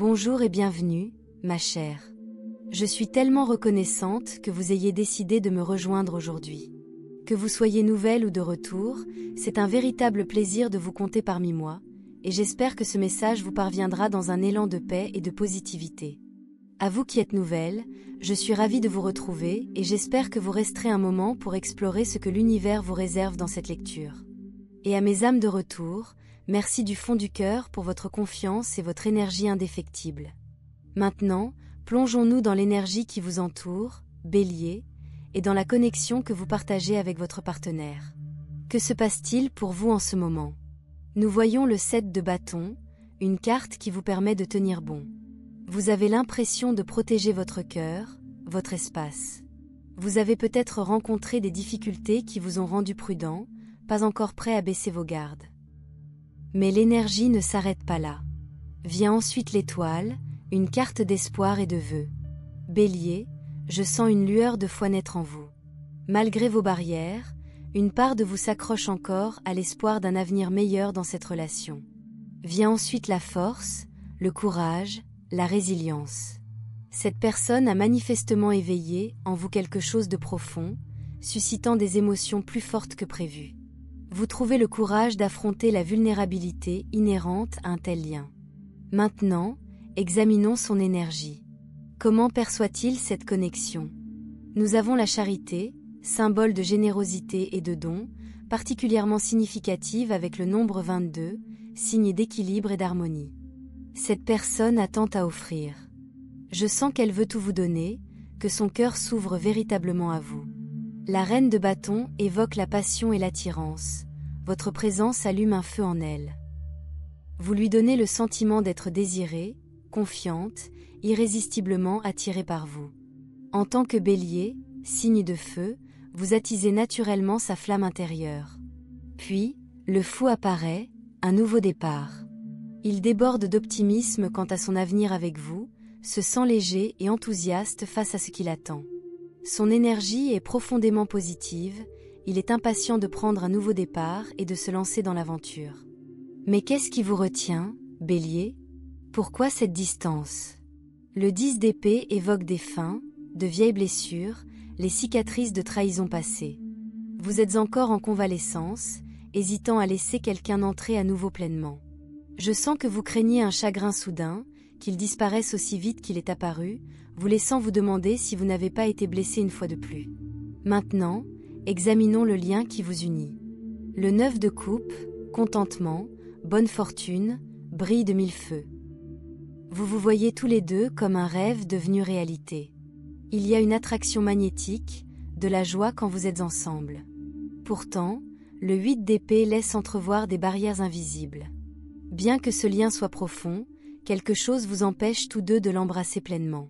Bonjour et bienvenue, ma chère. Je suis tellement reconnaissante que vous ayez décidé de me rejoindre aujourd'hui. Que vous soyez nouvelle ou de retour, c'est un véritable plaisir de vous compter parmi moi, et j'espère que ce message vous parviendra dans un élan de paix et de positivité. À vous qui êtes nouvelle, je suis ravie de vous retrouver et j'espère que vous resterez un moment pour explorer ce que l'univers vous réserve dans cette lecture. Et à mes âmes de retour, merci du fond du cœur pour votre confiance et votre énergie indéfectible. Maintenant, plongeons-nous dans l'énergie qui vous entoure, Bélier, et dans la connexion que vous partagez avec votre partenaire. Que se passe-t-il pour vous en ce moment? Nous voyons le 7 de bâton, une carte qui vous permet de tenir bon. Vous avez l'impression de protéger votre cœur, votre espace. Vous avez peut-être rencontré des difficultés qui vous ont rendu prudent, pas encore prêt à baisser vos gardes. Mais l'énergie ne s'arrête pas là. Vient ensuite l'étoile, une carte d'espoir et de vœux. Bélier, je sens une lueur de foi naître en vous. Malgré vos barrières, une part de vous s'accroche encore à l'espoir d'un avenir meilleur dans cette relation. Vient ensuite la force, le courage, la résilience. Cette personne a manifestement éveillé en vous quelque chose de profond, suscitant des émotions plus fortes que prévues. Vous trouvez le courage d'affronter la vulnérabilité inhérente à un tel lien. Maintenant, examinons son énergie. Comment perçoit-il cette connexion? Nous avons la charité, symbole de générosité et de don, particulièrement significative avec le nombre 22, signe d'équilibre et d'harmonie. Cette personne a tant à offrir. Je sens qu'elle veut tout vous donner, que son cœur s'ouvre véritablement à vous. La reine de bâton évoque la passion et l'attirance. Votre présence allume un feu en elle. Vous lui donnez le sentiment d'être désirée, confiante, irrésistiblement attirée par vous. En tant que bélier, signe de feu, vous attisez naturellement sa flamme intérieure. Puis, le fou apparaît, un nouveau départ. Il déborde d'optimisme quant à son avenir avec vous, se sent léger et enthousiaste face à ce qui l'attend. Son énergie est profondément positive, il est impatient de prendre un nouveau départ et de se lancer dans l'aventure. Mais qu'est-ce qui vous retient, Bélier? Pourquoi cette distance? Le 10 d'épée évoque des fins, de vieilles blessures, les cicatrices de trahison passée. Vous êtes encore en convalescence, hésitant à laisser quelqu'un entrer à nouveau pleinement. Je sens que vous craignez un chagrin soudain, qu'il disparaisse aussi vite qu'il est apparu, vous laissant vous demander si vous n'avez pas été blessé une fois de plus. Maintenant, examinons le lien qui vous unit. Le 9 de coupe, contentement, bonne fortune, brille de mille feux. Vous vous voyez tous les deux comme un rêve devenu réalité. Il y a une attraction magnétique, de la joie quand vous êtes ensemble. Pourtant, le 8 d'épée laisse entrevoir des barrières invisibles. Bien que ce lien soit profond, quelque chose vous empêche tous deux de l'embrasser pleinement.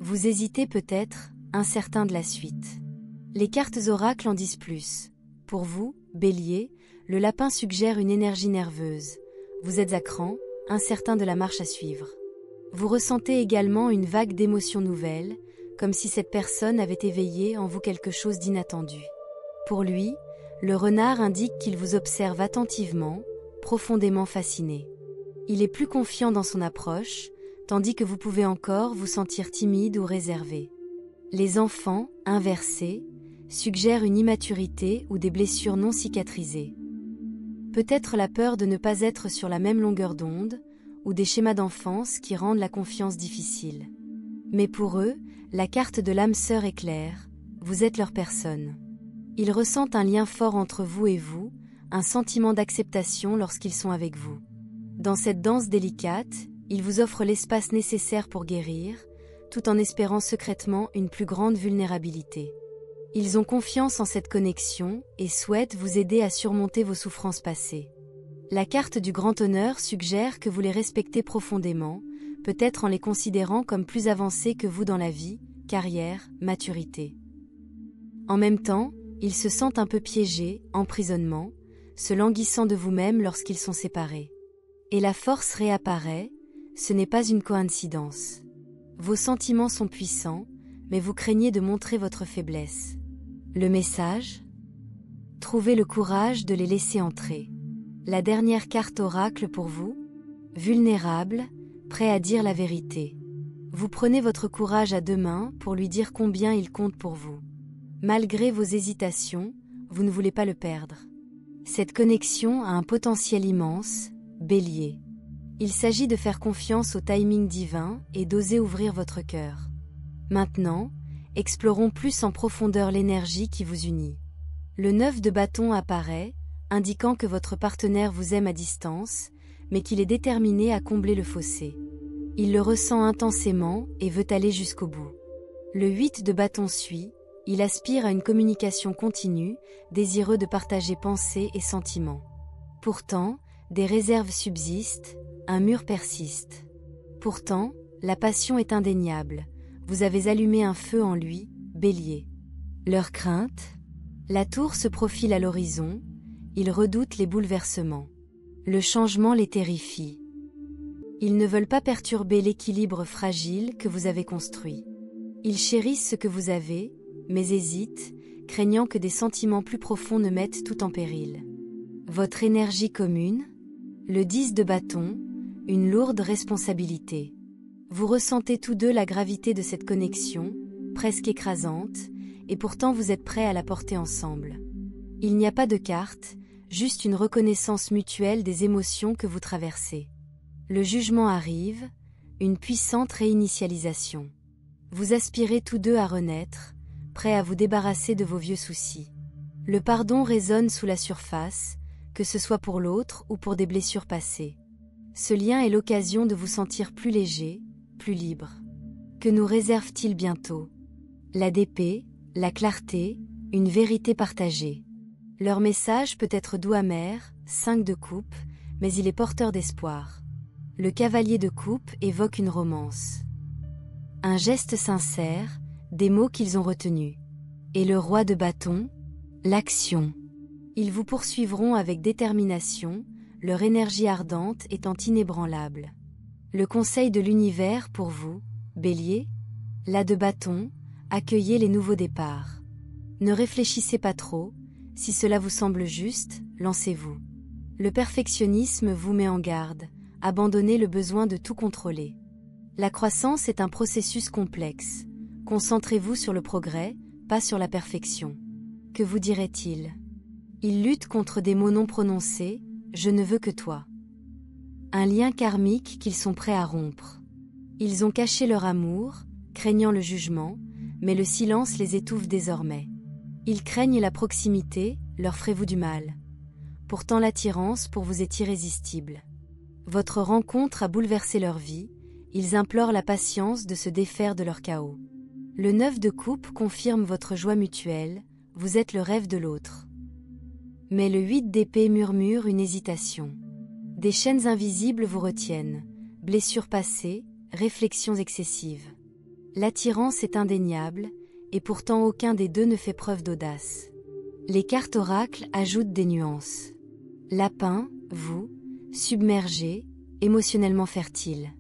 Vous hésitez peut-être, incertain de la suite. Les cartes oracles en disent plus. Pour vous, Bélier, le lapin suggère une énergie nerveuse. Vous êtes à cran, incertain de la marche à suivre. Vous ressentez également une vague d'émotions nouvelles, comme si cette personne avait éveillé en vous quelque chose d'inattendu. Pour lui, le renard indique qu'il vous observe attentivement, profondément fasciné. Il est plus confiant dans son approche, tandis que vous pouvez encore vous sentir timide ou réservé. Les enfants, inversés, suggèrent une immaturité ou des blessures non cicatrisées. Peut-être la peur de ne pas être sur la même longueur d'onde, ou des schémas d'enfance qui rendent la confiance difficile. Mais pour eux, la carte de l'âme sœur est claire, vous êtes leur personne. Ils ressentent un lien fort entre vous et vous, un sentiment d'acceptation lorsqu'ils sont avec vous. Dans cette danse délicate, ils vous offrent l'espace nécessaire pour guérir, tout en espérant secrètement une plus grande vulnérabilité. Ils ont confiance en cette connexion et souhaitent vous aider à surmonter vos souffrances passées. La carte du grand honneur suggère que vous les respectez profondément, peut-être en les considérant comme plus avancés que vous dans la vie, carrière, maturité. En même temps, ils se sentent un peu piégés, emprisonnement, se languissant de vous-même lorsqu'ils sont séparés. Et la force réapparaît, ce n'est pas une coïncidence. Vos sentiments sont puissants, mais vous craignez de montrer votre faiblesse. Le message? Trouvez le courage de les laisser entrer. La dernière carte oracle pour vous? Vulnérable, prêt à dire la vérité. Vous prenez votre courage à deux mains pour lui dire combien il compte pour vous. Malgré vos hésitations, vous ne voulez pas le perdre. Cette connexion a un potentiel immense, Bélier. Il s'agit de faire confiance au timing divin et d'oser ouvrir votre cœur. Maintenant, explorons plus en profondeur l'énergie qui vous unit. Le 9 de bâton apparaît, indiquant que votre partenaire vous aime à distance, mais qu'il est déterminé à combler le fossé. Il le ressent intensément et veut aller jusqu'au bout. Le 8 de bâton suit, il aspire à une communication continue, désireux de partager pensées et sentiments. Pourtant, des réserves subsistent, un mur persiste. Pourtant, la passion est indéniable. Vous avez allumé un feu en lui, Bélier. Leur crainte? La tour se profile à l'horizon, ils redoutent les bouleversements. Le changement les terrifie. Ils ne veulent pas perturber l'équilibre fragile que vous avez construit. Ils chérissent ce que vous avez, mais hésitent, craignant que des sentiments plus profonds ne mettent tout en péril. Votre énergie commune? Le 10 de bâton, une lourde responsabilité. Vous ressentez tous deux la gravité de cette connexion, presque écrasante, et pourtant vous êtes prêts à la porter ensemble. Il n'y a pas de carte, juste une reconnaissance mutuelle des émotions que vous traversez. Le jugement arrive, une puissante réinitialisation. Vous aspirez tous deux à renaître, prêts à vous débarrasser de vos vieux soucis. Le pardon résonne sous la surface, que ce soit pour l'autre ou pour des blessures passées. Ce lien est l'occasion de vous sentir plus léger, plus libre. Que nous réserve-t-il bientôt? La d'épée, la clarté, une vérité partagée. Leur message peut être doux amer, 5 de coupe, mais il est porteur d'espoir. Le cavalier de coupe évoque une romance. Un geste sincère, des mots qu'ils ont retenus. Et le roi de bâton? L'action. Ils vous poursuivront avec détermination, leur énergie ardente étant inébranlable. Le conseil de l'univers pour vous, Bélier? L'as de bâton, accueillez les nouveaux départs. Ne réfléchissez pas trop, si cela vous semble juste, lancez-vous. Le perfectionnisme vous met en garde, abandonnez le besoin de tout contrôler. La croissance est un processus complexe. Concentrez-vous sur le progrès, pas sur la perfection. Que vous dirait-il? Il lutte contre des mots non prononcés, je ne veux que toi. Un lien karmique qu'ils sont prêts à rompre. Ils ont caché leur amour, craignant le jugement, mais le silence les étouffe désormais. Ils craignent la proximité, leur ferez-vous du mal. Pourtant l'attirance pour vous est irrésistible. Votre rencontre a bouleversé leur vie, ils implorent la patience de se défaire de leur chaos. Le 9 de coupe confirme votre joie mutuelle, vous êtes le rêve de l'autre. Mais le 8 d'épée murmure une hésitation. Des chaînes invisibles vous retiennent, blessures passées, réflexions excessives. L'attirance est indéniable, et pourtant aucun des deux ne fait preuve d'audace. Les cartes oracles ajoutent des nuances. Lapin, vous, submergé, émotionnellement fertile.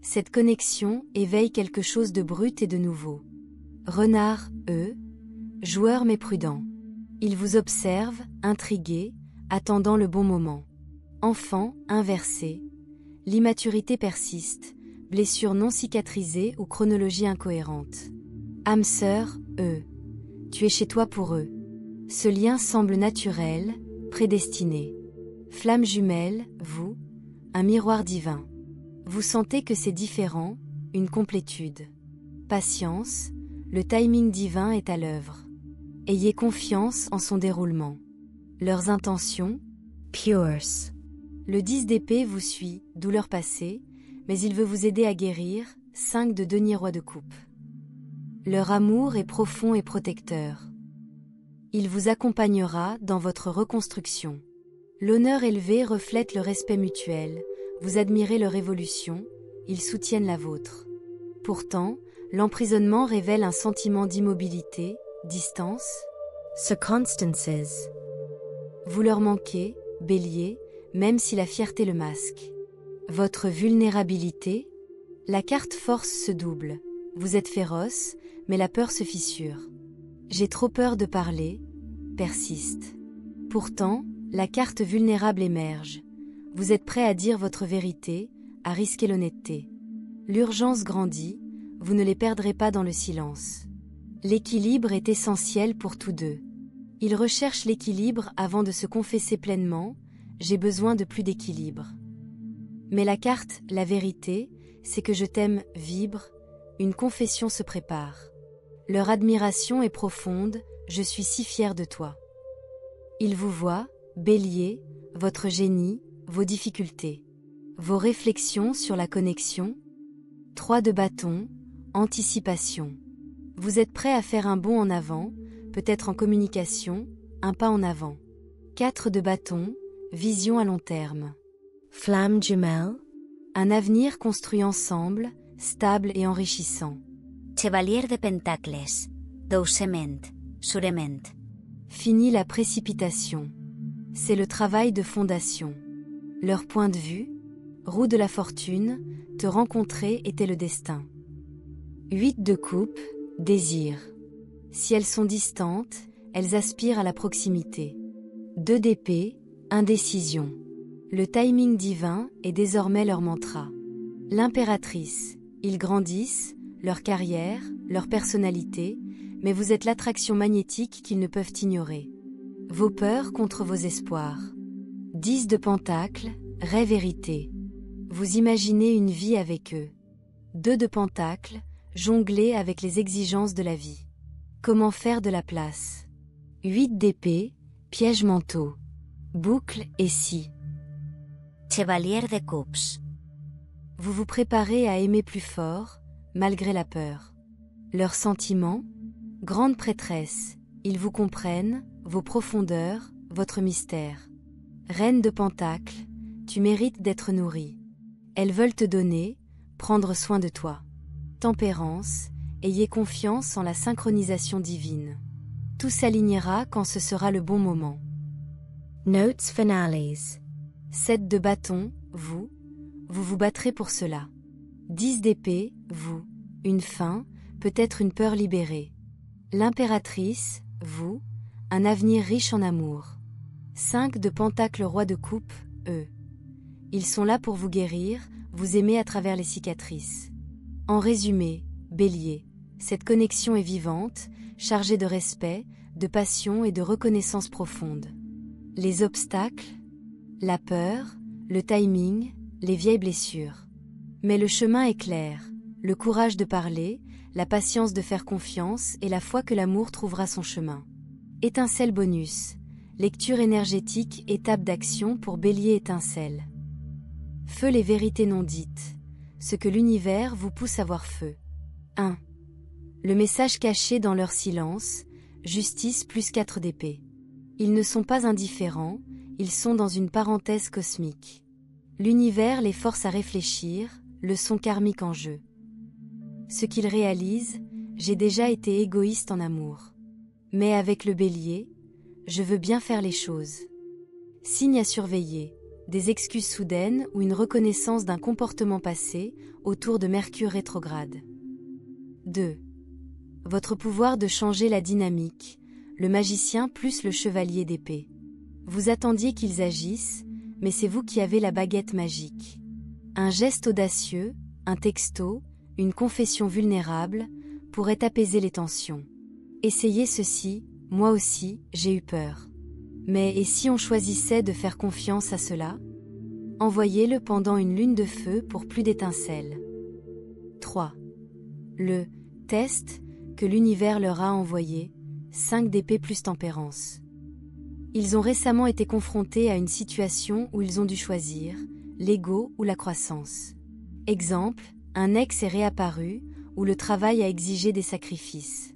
Cette connexion éveille quelque chose de brut et de nouveau. Renard, eux, joueur mais prudent. Ils vous observent, intrigués, attendant le bon moment. Enfant, inversé. L'immaturité persiste, blessure non cicatrisée ou chronologie incohérente. Âme sœur, eux. Tu es chez toi pour eux. Ce lien semble naturel, prédestiné. Flamme jumelle, vous, un miroir divin. Vous sentez que c'est différent, une complétude. Patience, le timing divin est à l'œuvre. Ayez confiance en son déroulement. Leurs intentions? Pures. Le 10 d'épée vous suit, douleur passée, mais il veut vous aider à guérir, 5 de denier roi de coupe. Leur amour est profond et protecteur. Il vous accompagnera dans votre reconstruction. L'honneur élevé reflète le respect mutuel, vous admirez leur évolution, ils soutiennent la vôtre. Pourtant, l'emprisonnement révèle un sentiment d'immobilité, distance. Circumstances. Vous leur manquez, Bélier, même si la fierté le masque. Votre vulnérabilité? La carte force se double. Vous êtes féroce, mais la peur se fissure. J'ai trop peur de parler, persiste. Pourtant, la carte vulnérable émerge. Vous êtes prêt à dire votre vérité, à risquer l'honnêteté. L'urgence grandit, vous ne les perdrez pas dans le silence. L'équilibre est essentiel pour tous deux. Ils recherchent l'équilibre avant de se confesser pleinement, j'ai besoin de plus d'équilibre. Mais la carte, la vérité, c'est que je t'aime, vibre, une confession se prépare. Leur admiration est profonde, je suis si fière de toi. Ils vous voient, Bélier, votre génie, vos difficultés. Vos réflexions sur la connexion. 3 de bâton, anticipation. Vous êtes prêt à faire un bond en avant, peut-être en communication, un pas en avant. 4 de bâton, vision à long terme. Flamme jumelle. Un avenir construit ensemble, stable et enrichissant. Chevalier de Pentacles. Doucement, sûrement. Fini la précipitation. C'est le travail de fondation. Leur point de vue, roue de la fortune, te rencontrer était le destin. 8 de coupe, désir. Si elles sont distantes, elles aspirent à la proximité. 2 d'épée, indécision. Le timing divin est désormais leur mantra. L'impératrice, ils grandissent, leur carrière, leur personnalité, mais vous êtes l'attraction magnétique qu'ils ne peuvent ignorer. Vos peurs contre vos espoirs. 10 de pentacles, rêve vérité. Vous imaginez une vie avec eux. 2 de pentacles, jongler avec les exigences de la vie. Comment faire de la place. 8 d'épée, piège mentaux. Boucle et scie. Chevalier de Cups. Vous vous préparez à aimer plus fort, malgré la peur. Leurs sentiments, grande prêtresse, ils vous comprennent, vos profondeurs, votre mystère. Reine de Pentacles, tu mérites d'être nourrie. Elles veulent te donner, prendre soin de toi. Tempérance, ayez confiance en la synchronisation divine. Tout s'alignera quand ce sera le bon moment. Notes finales. 7 de bâton, vous vous battrez pour cela. 10 d'épée, vous, une fin, peut-être une peur libérée. L'impératrice, vous, un avenir riche en amour. 5 de pentacles roi de coupe, eux. Ils sont là pour vous guérir, vous aimer à travers les cicatrices. En résumé, Bélier, cette connexion est vivante, chargée de respect, de passion et de reconnaissance profonde. Les obstacles, la peur, le timing, les vieilles blessures. Mais le chemin est clair, le courage de parler, la patience de faire confiance et la foi que l'amour trouvera son chemin. Étincelle bonus, lecture énergétique, étape d'action pour Bélier étincelle. Feu les vérités non dites, ce que l'univers vous pousse à voir feu. 1. Le message caché dans leur silence, justice plus 4 d'épée. Ils ne sont pas indifférents, ils sont dans une parenthèse cosmique. L'univers les force à réfléchir, leçon karmique en jeu. Ce qu'ils réalisent, j'ai déjà été égoïste en amour. Mais avec le Bélier, je veux bien faire les choses. Signe à surveiller, des excuses soudaines ou une reconnaissance d'un comportement passé autour de Mercure rétrograde. 2. Votre pouvoir de changer la dynamique, le magicien plus le chevalier d'épée. Vous attendiez qu'ils agissent, mais c'est vous qui avez la baguette magique. Un geste audacieux, un texto, une confession vulnérable, pourrait apaiser les tensions. Essayez ceci, moi aussi, j'ai eu peur. Mais et si on choisissait de faire confiance à cela? Envoyez-le pendant une lune de feu pour plus d'étincelles. 3. Le test que l'univers leur a envoyé, 5 d'épée plus tempérance. Ils ont récemment été confrontés à une situation où ils ont dû choisir, l'ego ou la croissance. Exemple, un ex est réapparu, où le travail a exigé des sacrifices.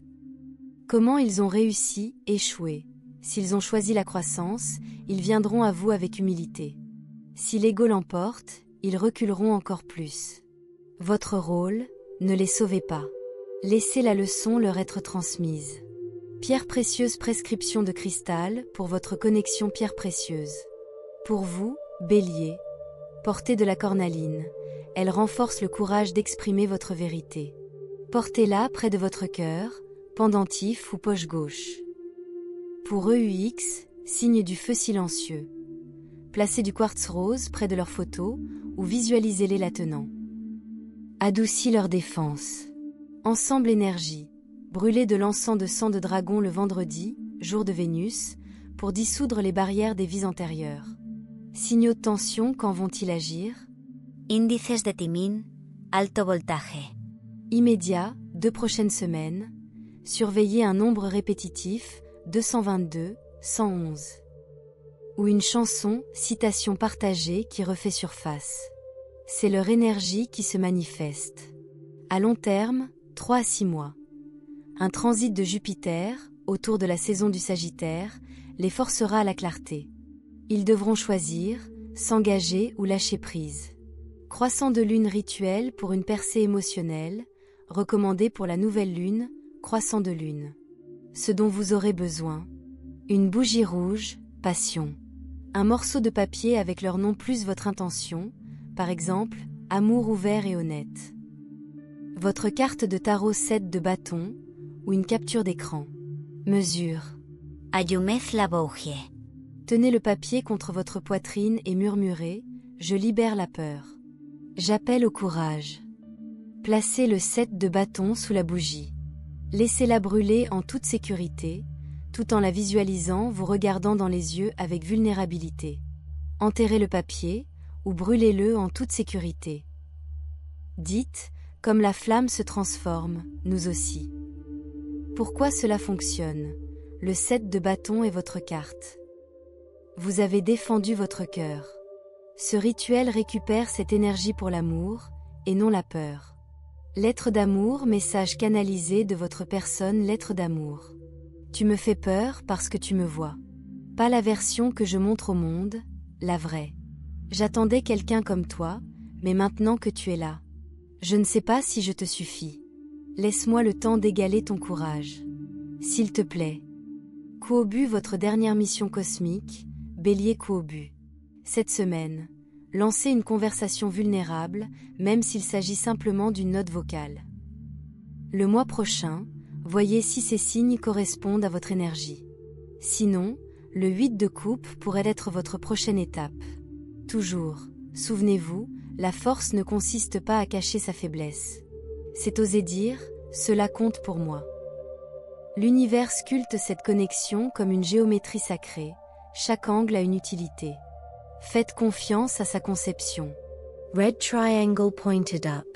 Comment ils ont réussi, échoué? S'ils ont choisi la croissance, ils viendront à vous avec humilité. Si l'ego l'emporte, ils reculeront encore plus. Votre rôle, ne les sauvez pas. Laissez la leçon leur être transmise. Pierre précieuse, prescription de cristal pour votre connexion pierre précieuse. Pour vous, Bélier, portez de la cornaline. Elle renforce le courage d'exprimer votre vérité. Portez-la près de votre cœur, pendentif ou poche gauche. Pour EUX, signe du feu silencieux. Placez du quartz rose près de leur photo ou visualisez-les la tenant. Adoucis leur défense. Ensemble énergie. Brûlez de l'encens de sang de dragon le vendredi, jour de Vénus, pour dissoudre les barrières des vies antérieures. Signaux de tension, quand vont-ils agir? Índices de timín, alto voltaje. Immédiat, 2 prochaines semaines. Surveillez un nombre répétitif, 222, 111. Ou une chanson, citation partagée qui refait surface. C'est leur énergie qui se manifeste. À long terme, 3 à 6 mois. Un transit de Jupiter, autour de la saison du Sagittaire, les forcera à la clarté. Ils devront choisir, s'engager ou lâcher prise. Croissant de lune rituel pour une percée émotionnelle, recommandé pour la nouvelle lune, croissant de lune. Ce dont vous aurez besoin. Une bougie rouge, passion. Un morceau de papier avec leur nom plus votre intention, par exemple, amour ouvert et honnête. Votre carte de tarot 7 de bâton, ou une capture d'écran. Mesure. Ayumez la bougie. Tenez le papier contre votre poitrine et murmurez « Je libère la peur ». J'appelle au courage. Placez le 7 de bâton sous la bougie. Laissez-la brûler en toute sécurité, tout en la visualisant, vous regardant dans les yeux avec vulnérabilité. Enterrez le papier, ou brûlez-le en toute sécurité. Dites, comme la flamme se transforme, nous aussi. Pourquoi cela fonctionne? Le 7 de bâton est votre carte. Vous avez défendu votre cœur. Ce rituel récupère cette énergie pour l'amour, et non la peur. Lettre d'amour, message canalisé de votre personne, lettre d'amour. Tu me fais peur parce que tu me vois. Pas la version que je montre au monde, la vraie. J'attendais quelqu'un comme toi, mais maintenant que tu es là, je ne sais pas si je te suffis. Laisse-moi le temps d'égaler ton courage. S'il te plaît. Kuobu, votre dernière mission cosmique, Bélier Kuobu. Cette semaine, lancez une conversation vulnérable, même s'il s'agit simplement d'une note vocale. Le mois prochain, voyez si ces signes correspondent à votre énergie. Sinon, le 8 de coupe pourrait être votre prochaine étape. Toujours, souvenez-vous, la force ne consiste pas à cacher sa faiblesse. C'est oser dire « Cela compte pour moi ». L'univers sculpte cette connexion comme une géométrie sacrée, chaque angle a une utilité. Faites confiance à sa conception. Red triangle pointed up.